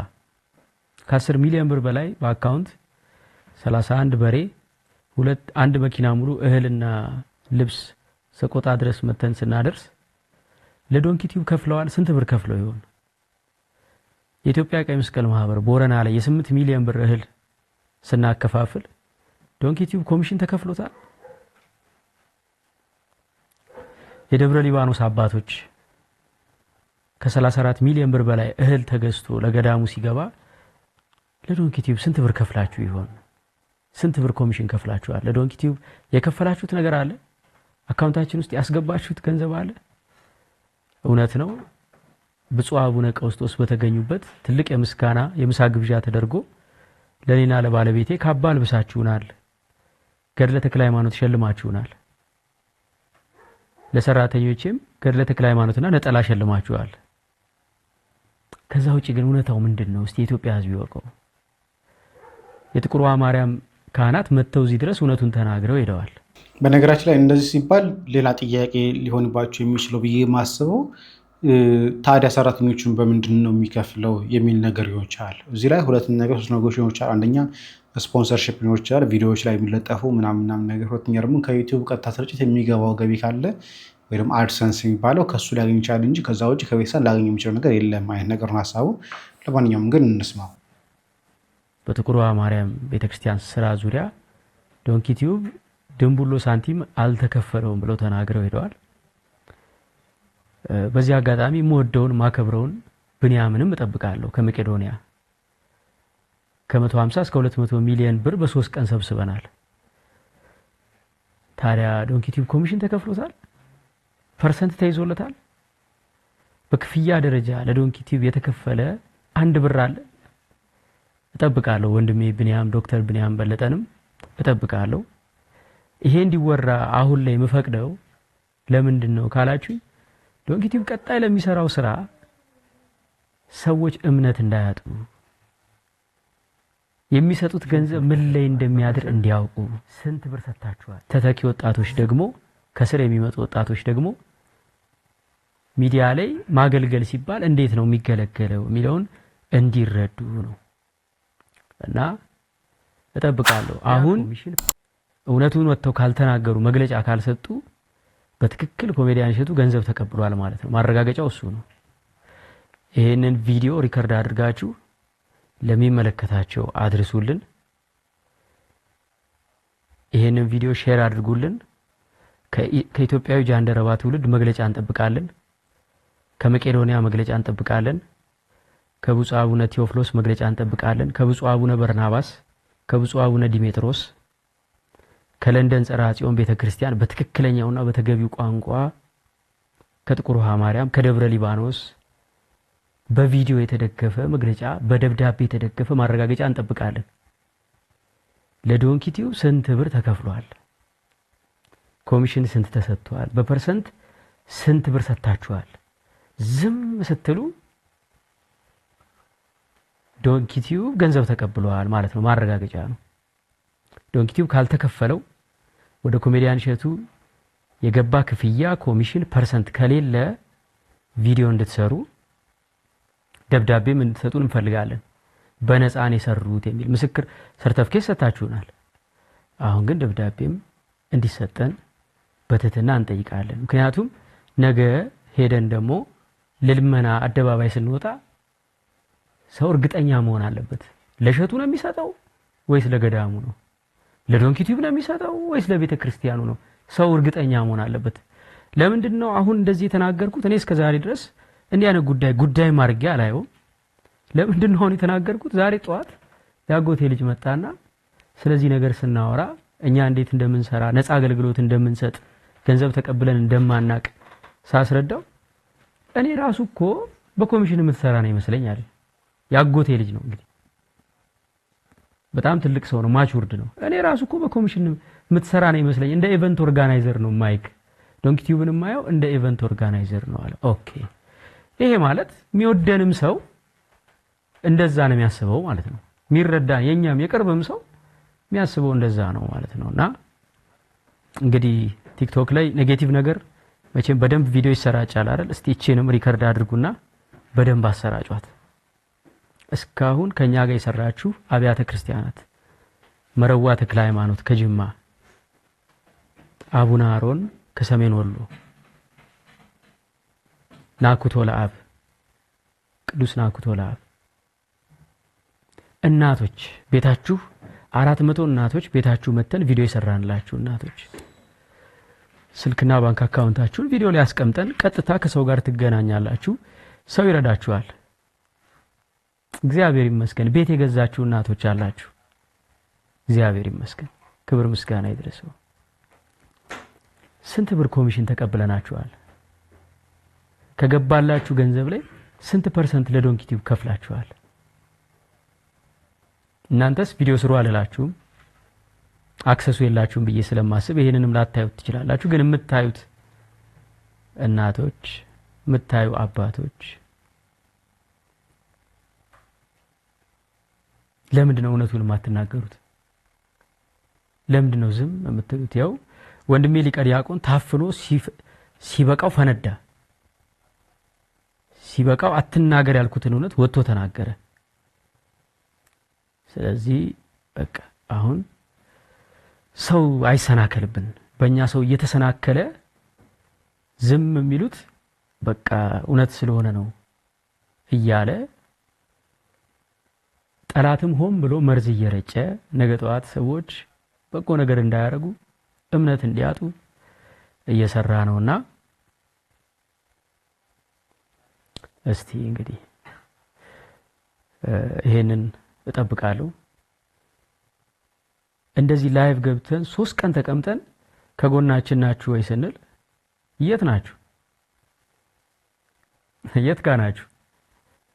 ከ10 ሚሊዮን ብር በላይ በአካውንት 31 በሬ አንድ መኪና ሙሉ እህልና ልብስ ሰቆጣ ድረስ መተን ስናደርስ ለዶንኪ ቲዩብ ከፍለዋል። ስንት ብር ከፍለው ይሆን? የኢትዮጵያ ቀይ መስቀል ማህበር ቦረና ላይ የ8 ሚሊዮን ብር እህል ስናከፋፍል ዶንኪ ቲዩብ ኮሚሽን ተከፍሎታል። የደብረ ሊባኖስ አባቶች ከ34 ሚሊዮን ብር በላይ እህል ተገዝቶ ለገዳሙ ሲገባ ለዶንኪ ቲዩብ ስንት ብር ከፍላችሁ ይሆን? ስንት ብር ኮሚሽን ከፍላችኋል? ለዶንኪ ቲዩብ የከፈላችሁት ነገር አለ? አካውንታችን ውስጥ ያስገባችሁት ገንዘብ አለ? እውነት ነው። ብፁዕ አቡነ ቀውስጦስ በተገኙበት ትልቅ የምስጋና የምሳ ግብዣ ተደርጎ ለኔና ለባለቤቴ ካባ አልብሳችሁናል፣ ገድለ ተክለ ሃይማኖት ሸልማችሁናል፣ ለሰራተኞችም ገድለ ተክለ ሃይማኖትና ነጠላ ሸልማችኋል። ከዛ ውጪ ግን እውነታው ምንድነው? እስቲ የኢትዮጵያ ሕዝብ ይወቀው። የጥቁሯ ማርያም ካህናት መተው እዚህ ድረስ እውነቱን ተናግረው ሄደዋል። በነገራችን ላይ እንደዚህ ሲባል ሌላ ጥያቄ ሊሆንባቸው የሚችለው ብዬ ማስበው ታዲያ ሰራተኞቹን በምንድን ነው የሚከፍለው የሚል ነገር ሊሆን ይችላል። እዚህ ላይ ሁለት ነገር ሶስት ነገሮች ሊሆን ይችላል። አንደኛ ስፖንሰርሺፕ ሊሆን ይችላል፣ ቪዲዮዎች ላይ የሚለጠፉ ምናምን ነገር። ሁለተኛ ደግሞ ከዩቲዩብ ቀጥታ ስርጭት የሚገባው ገቢ ካለ ወይም አድሰንስ የሚባለው ከሱ ሊያገኝ ይችላል እንጂ ከዛ ውጭ ከቤተሰብ ላገኝ የሚችለው ነገር የለም አይነት ነገር ነው ሀሳቡ። ለማንኛውም ግን እንስማው። በጥቁሯ ማርያም ቤተክርስቲያን ስራ ዙሪያ ዶንኪ ቲዩብ ድንቡሎ ሳንቲም አልተከፈለውም ብለው ተናግረው ሄደዋል። በዚህ አጋጣሚ የምወደውን ማከብረውን ብንያምንም እጠብቃለሁ። ከመቄዶንያ ከ150 እስከ 200 ሚሊዮን ብር በ3 ቀን ሰብስበናል። ታዲያ ዶንኪ ቲዩብ ኮሚሽን ተከፍሎታል? ፐርሰንት ተይዞለታል? በክፍያ ደረጃ ለዶንኪ ቲዩብ የተከፈለ አንድ ብር አለ? እጠብቃለሁ። ወንድሜ ብንያም ዶክተር ብንያም በለጠንም እጠብቃለሁ። ይሄ እንዲወራ አሁን ላይ የምፈቅደው ለምንድን ነው ካላችሁ ዶንኪቲቭ ቀጣይ ለሚሰራው ስራ ሰዎች እምነት እንዳያጡ የሚሰጡት ገንዘብ ምን ላይ እንደሚያድር እንዲያውቁ ስንት ብር ሰጣችኋል። ተተኪ ወጣቶች ደግሞ ከስር የሚመጡ ወጣቶች ደግሞ ሚዲያ ላይ ማገልገል ሲባል እንዴት ነው የሚገለገለው የሚለውን እንዲረዱ ነው እና እጠብቃለሁ። አሁን እውነቱን ወጥተው ካልተናገሩ መግለጫ ካልሰጡ በትክክል ኮሜዲያን እሸቱ ገንዘብ ተቀብሏል ማለት ነው። ማረጋገጫው እሱ ነው። ይሄንን ቪዲዮ ሪከርድ አድርጋችሁ ለሚመለከታቸው አድርሱልን። ይሄንን ቪዲዮ ሼር አድርጉልን። ከኢትዮጵያዊ ጃንደረባ ትውልድ መግለጫ እንጠብቃለን። ከመቄዶንያ መግለጫ እንጠብቃለን። ከብፁዕ አቡነ ቴዎፍሎስ መግለጫ እንጠብቃለን። ከብፁዕ አቡነ በርናባስ፣ ከብፁዕ አቡነ ዲሜጥሮስ፣ ከለንደን ጸራ ጽዮን ቤተክርስቲያን በትክክለኛውና በተገቢው ቋንቋ ከጥቁር ውሃ ማርያም፣ ከደብረ ሊባኖስ በቪዲዮ የተደገፈ መግለጫ፣ በደብዳቤ የተደገፈ ማረጋገጫ እንጠብቃለን። ለዶንኪቲው ስንት ብር ተከፍሏል? ኮሚሽን ስንት ተሰጥቷል? በፐርሰንት ስንት ብር ሰጣችኋል? ዝም ስትሉ ዶንኪቲው ገንዘብ ተቀብሏል ማለት ነው። ማረጋገጫ ነው። ዶንኪቲው ካልተከፈለው ወደ ኮሜዲያን እሸቱ የገባ ክፍያ ኮሚሽን ፐርሰንት ከሌለ ቪዲዮ እንድትሰሩ ደብዳቤም እንድትሰጡን እንፈልጋለን። በነፃ ነው የሰሩት የሚል ምስክር ሰርተፍኬት ሰጣችሁናል። አሁን ግን ደብዳቤም እንዲሰጠን በትህትና እንጠይቃለን። ምክንያቱም ነገ ሄደን ደግሞ ለልመና አደባባይ ስንወጣ ሰው እርግጠኛ መሆን አለበት። ለእሸቱ ነው የሚሰጠው ወይስ ለገዳሙ ነው? ለዶንኪቲቭ ነው የሚሰጠው ወይስ ለቤተ ክርስቲያኑ ነው? ሰው እርግጠኛ መሆን አለበት። ለምንድን ነው አሁን እንደዚህ የተናገርኩት? እኔ እስከዛሬ ድረስ እንዲህ አይነት ጉዳይ ማርጌ አላየውም። ለምንድን ነው አሁን የተናገርኩት? ዛሬ ጠዋት ያጎቴ ልጅ መጣና ስለዚህ ነገር ስናወራ እኛ እንዴት እንደምንሰራ ነፃ አገልግሎት እንደምንሰጥ ገንዘብ ተቀብለን እንደማናቅ ሳስረዳው እኔ ራሱ እኮ በኮሚሽን የምትሰራ ነው ይመስለኛል። ያጎቴ ልጅ ነው እንግዲህ በጣም ትልቅ ሰው ነው፣ ማቹርድ ነው። እኔ ራሱ እኮ በኮሚሽን የምትሰራ ነው ይመስለኝ። እንደ ኢቨንት ኦርጋናይዘር ነው ማይክ ዶንኪቲቭን ማየው እንደ ኢቨንት ኦርጋናይዘር ነው አለ። ኦኬ ይሄ ማለት የሚወደንም ሰው እንደዛ ነው የሚያስበው ማለት ነው። የሚረዳን የኛም የቅርብም ሰው የሚያስበው እንደዛ ነው ማለት ነውና እንግዲህ ቲክቶክ ላይ ኔጌቲቭ ነገር መቼም በደንብ ቪዲዮ ይሰራጫል አይደል? እስቲ እቺንም ሪከርድ አድርጉና በደንብ አሰራጯት። እስካሁን ከኛ ጋር የሰራችሁ አብያተ ክርስቲያናት መረዋ ተክለ ሃይማኖት ከጅማ፣ አቡነ አሮን ከሰሜን ወሎ፣ ናኩቶ ለአብ ቅዱስ ናኩቶ ለአብ እናቶች ቤታችሁ 400 እናቶች ቤታችሁ መተን ቪዲዮ ይሰራንላችሁ እናቶች ስልክና ባንክ አካውንታችሁን ቪዲዮ ላይ አስቀምጠን ቀጥታ ከሰው ጋር ትገናኛላችሁ። ሰው ይረዳችኋል። እግዚአብሔር ይመስገን። ቤት የገዛችሁ እናቶች አላችሁ። እግዚአብሔር ይመስገን። ክብር ምስጋና ይድረሰው። ስንት ብር ኮሚሽን ተቀብለናችኋል? ከገባላችሁ ገንዘብ ላይ ስንት ፐርሰንት ለዶንኪቲቭ ከፍላችኋል? እናንተስ ቪዲዮ ስሩ አልላችሁም፣ አክሰሱ የላችሁም ብዬ ስለማስብ ይሄንንም ላታዩት ትችላላችሁ። ግን የምታዩት እናቶች፣ የምታዩ አባቶች ለምንድን ነው እውነቱን የማትናገሩት? ለምንድን ነው ዝም የምትሉት? ያው ወንድሜ ሊቀ ዲያቆን ታፍኖ ሲበቃው ፈነዳ። ሲበቃው አትናገር ያልኩትን እውነት ወጥቶ ተናገረ። ስለዚህ በቃ አሁን ሰው አይሰናከልብን። በእኛ ሰው እየተሰናከለ ዝም የሚሉት በቃ እውነት ስለሆነ ነው እያለ ጠላትም ሆን ብሎ መርዝ እየረጨ ነገ ጠዋት ሰዎች በጎ ነገር እንዳያረጉ እምነት እንዲያጡ እየሰራ ነውና እስቲ እንግዲህ ይሄንን እጠብቃለሁ። እንደዚህ ላይቭ ገብተን 3 ቀን ተቀምጠን ከጎናችን ናችሁ ወይ ስንል የት ናችሁ? የት ጋር ናችሁ?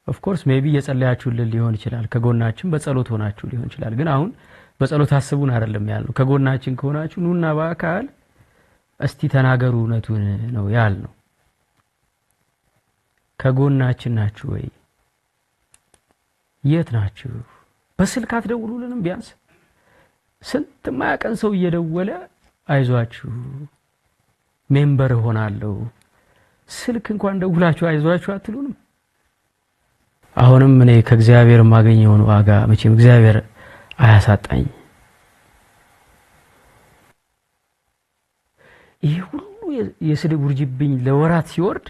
ኦፍ ኮርስ ሜቢ የጸለያችሁልን ሊሆን ይችላል። ከጎናችን በጸሎት ሆናችሁ ሊሆን ይችላል። ግን አሁን በጸሎት አስቡን አይደለም ያልነው። ከጎናችን ከሆናችሁ ኑና በአካል እስቲ ተናገሩ እውነቱን ነው ያልነው። ከጎናችን ናችሁ ወይ? የት ናችሁ? በስልክ አትደውሉልንም? ቢያንስ ስንት ማያቀን ሰው እየደወለ አይዟችሁ ሜምበር ሆናለሁ ስልክ እንኳን ደውላችሁ አይዟችሁ አትሉንም? አሁንም እኔ ከእግዚአብሔር የማገኘውን ዋጋ መቼም እግዚአብሔር አያሳጣኝ። ይሄ ሁሉ የስድብ ውርጅብኝ ለወራት ሲወርድ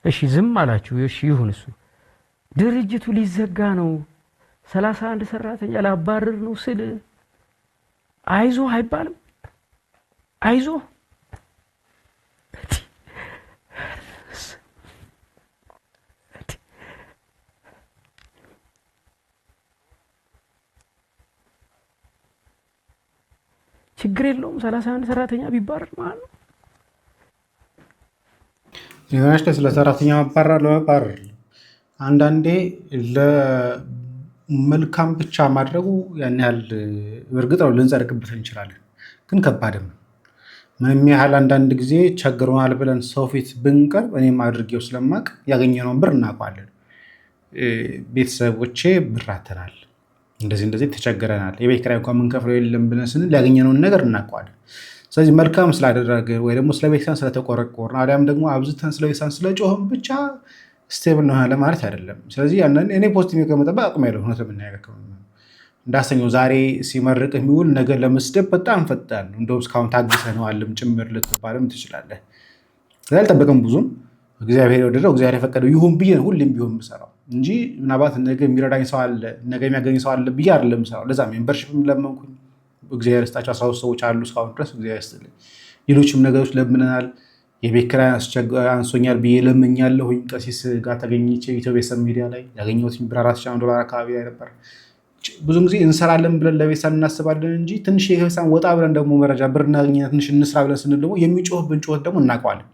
እሺ ዝም አላችሁ። እሺ ይሁን፣ እሱ ድርጅቱ ሊዘጋ ነው 31 ሰራተኛ ላባረር ነው ስል አይዞ አይባልም? አይዞ ችግር የለውም 31 ሰራተኛ ቢባረር ማለት ነው። ሌላሽ ስለ ሰራተኛ ለመባረር አንዳንዴ ለመልካም ብቻ ማድረጉ ያን ያህል እርግጥ ነው ልንጸድቅበት እንችላለን፣ ግን ከባድም ነው። ምንም ያህል አንዳንድ ጊዜ ቸግሮናል ብለን ሰው ፊት ብንቀርብ እኔም አድርጌው ስለማቅ ያገኘነውን ብር እናውቀዋለን። ቤተሰቦቼ ብር አተናል፣ እንደዚህ ተቸግረናል፣ የቤት ኪራይ እንኳን የምንከፍለው የለም ብለን ስንል ያገኘነውን ነገር እናውቀዋለን። ስለዚህ መልካም ስላደረገ ወይ ደግሞ ስለ ቤተክርስቲያን ስለተቆረቆርን አሊያም ደግሞ አብዝተን ስለ ቤተክርስቲያን ስለጮህን ብቻ ስቴብል ነው ለማለት አይደለም። ስለዚህ እኔ ፖዚቲቭ ከመጠበቅ አቅም ያለው ሆነ ተብናያከው እንዳሰኘው ዛሬ ሲመርቅ የሚውል ነገር ለመስደብ በጣም ፈጣን ነው። እንደውም እስካሁን ታግሰነዋልም ጭምር ልትባልም ትችላለህ። ስለዚህ አልጠበቅም ብዙም እግዚአብሔር የወደደው እግዚአብሔር የፈቀደው ይሁን ብዬ ነው ሁሌም ቢሆን የምሰራው እንጂ ምናልባት ነገ የሚረዳኝ ሰው አለ ነገ የሚያገኝ ሰው አለ ብዬ አይደለም የምሰራው። ለዛ ሜምበርሺፕም ለመንኩኝ እግዚአብሔር ስጣቸው 13 ሰዎች አሉ እስካሁን ድረስ እግዚአብሔር ይስጥልኝ። ሌሎችም ነገሮች ለምነናል። የቤት ኪራይ አንሶኛል ብዬ ለምኛለሁኝ። ቀሲስ ጋር ተገኝቼ ኢትዮቤሰብ ሚዲያ ላይ ያገኘሁት ብር $4,000 አካባቢ ላይ ነበር። ብዙም ጊዜ እንሰራለን ብለን ለቤተሰብ እናስባለን እንጂ ትንሽ የቤተሰብ ወጣ ብለን ደግሞ መረጃ ብር እናገኘና ትንሽ እንስራ ብለን ስንል ደግሞ የሚጮህብን ጩኸት ደግሞ እናውቀዋለን።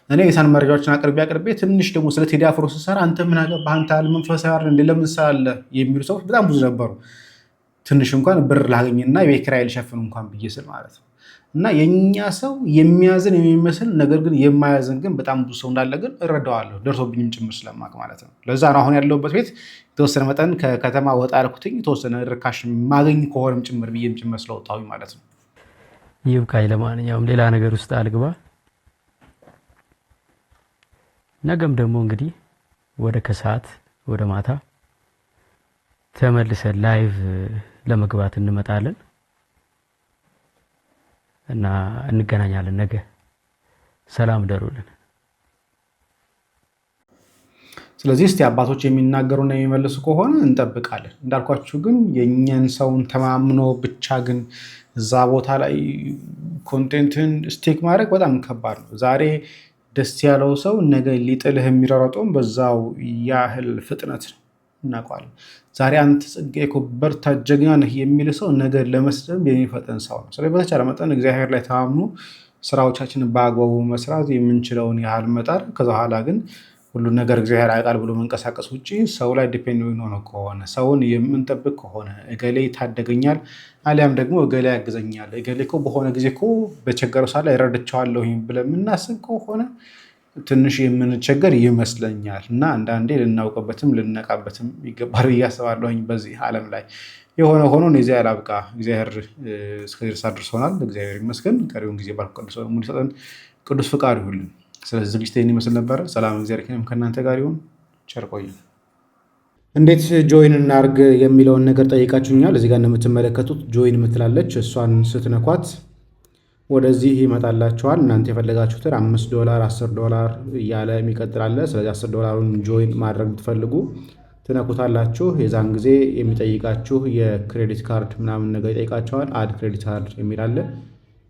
እኔ የሳን መረጃዎችን አቅርቤ ትንሽ ደግሞ ስለ ቴዲ አፍሮ ስሰራ አንተ ምን አገባህ አንተ መንፈሳዊ አይደል እንደ ለምን ትሰራለህ የሚሉ ሰዎች በጣም ብዙ ነበሩ። ትንሽ እንኳን ብር ላገኝና የቤት ኪራይ ልሸፍን እንኳን ብዬ ስል ማለት ነው። እና የኛ ሰው የሚያዝን የሚመስል ነገር ግን የማያዝን ግን በጣም ብዙ ሰው እንዳለ ግን እረዳዋለሁ፣ ደርሶብኝም ጭምር ስለማቅ ማለት ነው። ለዛ ነው አሁን ያለሁበት ቤት የተወሰነ መጠን ከከተማ ወጣ ያልኩትኝ የተወሰነ ርካሽ ማገኝ ከሆነም ጭምር ብዬም ጭምር ስለወጣሁኝ ማለት ነው። ይብቃኝ። ለማንኛውም ሌላ ነገር ውስጥ አልግባ። ነገም ደግሞ እንግዲህ ወደ ከሰዓት ወደ ማታ ተመልሰን ላይቭ ለመግባት እንመጣለን እና እንገናኛለን። ነገ ሰላም ደሩልን። ስለዚህ እስቲ አባቶች የሚናገሩና የሚመልሱ ከሆነ እንጠብቃለን። እንዳልኳችሁ ግን የኛን ሰውን ተማምኖ ብቻ ግን እዛ ቦታ ላይ ኮንቴንትን ስቴክ ማድረግ በጣም ከባድ ነው። ዛሬ ደስ ያለው ሰው ነገ ሊጥልህ የሚሯሯጠውም በዛው ያህል ፍጥነት ነው። እናውቃለን። ዛሬ አንተ ጽጌ እኮ በርታ ጀግና ነህ የሚል ሰው ነገር ለመስደብ የሚፈጠን ሰው ነው። ስለዚህ በተቻለ መጠን እግዚአብሔር ላይ ተማምኖ ስራዎቻችንን በአግባቡ መስራት የምንችለውን ያህል መጣር፣ ከዛ በኋላ ግን ሁሉ ነገር እግዚአብሔር ያውቃል ብሎ መንቀሳቀስ ውጪ ሰው ላይ ዲፔንድ ሆኖ ከሆነ ሰውን የምንጠብቅ ከሆነ እገሌ ይታደገኛል አሊያም ደግሞ እገሌ ያግዘኛል እገሌ እኮ በሆነ ጊዜ እኮ በቸገረው ሰዓት ላይ ረድቼዋለሁ ብለን የምናስብ ከሆነ ትንሽ የምንቸገር ይመስለኛል። እና አንዳንዴ ልናውቅበትም ልንነቃበትም ይገባል ብዬ አስባለሁኝ። በዚህ ዓለም ላይ የሆነ ሆኖ እዚያ ያላብቃ እግዚአብሔር እስከዚህ ድረስ አድርሶናል። እግዚአብሔር ይመስገን። ቀሪውን ጊዜ ባርኮ ቅዱስ ሙሉ ሰጠን ቅዱስ ፍቃድ ይሁንልን። ስለዚህ ዝግጅት ይህን ይመስል ነበረ። ሰላም እግዚአብሔር ከእናንተ ጋር ይሁን። ቸር ቆዩ። እንዴት ጆይን እናርግ የሚለውን ነገር ጠይቃችሁኛል። እዚህ ጋር እንደምትመለከቱት ጆይን ምትላለች። እሷን ስትነኳት ወደዚህ ይመጣላችኋል። እናንተ የፈለጋችሁትን $5 $10 እያለ የሚቀጥላለ። ስለዚህ $10ን ጆይን ማድረግ ብትፈልጉ ትነኩታላችሁ። የዛን ጊዜ የሚጠይቃችሁ የክሬዲት ካርድ ምናምን ነገር ይጠይቃቸዋል። አድ ክሬዲት ካርድ የሚላለ።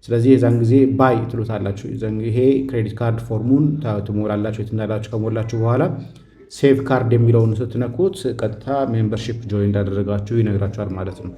ስለዚህ የዛን ጊዜ ባይ ትሉታላችሁ። ይሄ ክሬዲት ካርድ ፎርሙን ትሞላላችሁ። የት እንዳላችሁ ከሞላችሁ በኋላ ሴቭ ካርድ የሚለውን ስትነኩት ቀጥታ ሜምበርሺፕ ጆይን እንዳደረጋችሁ ይነግራችኋል ማለት ነው።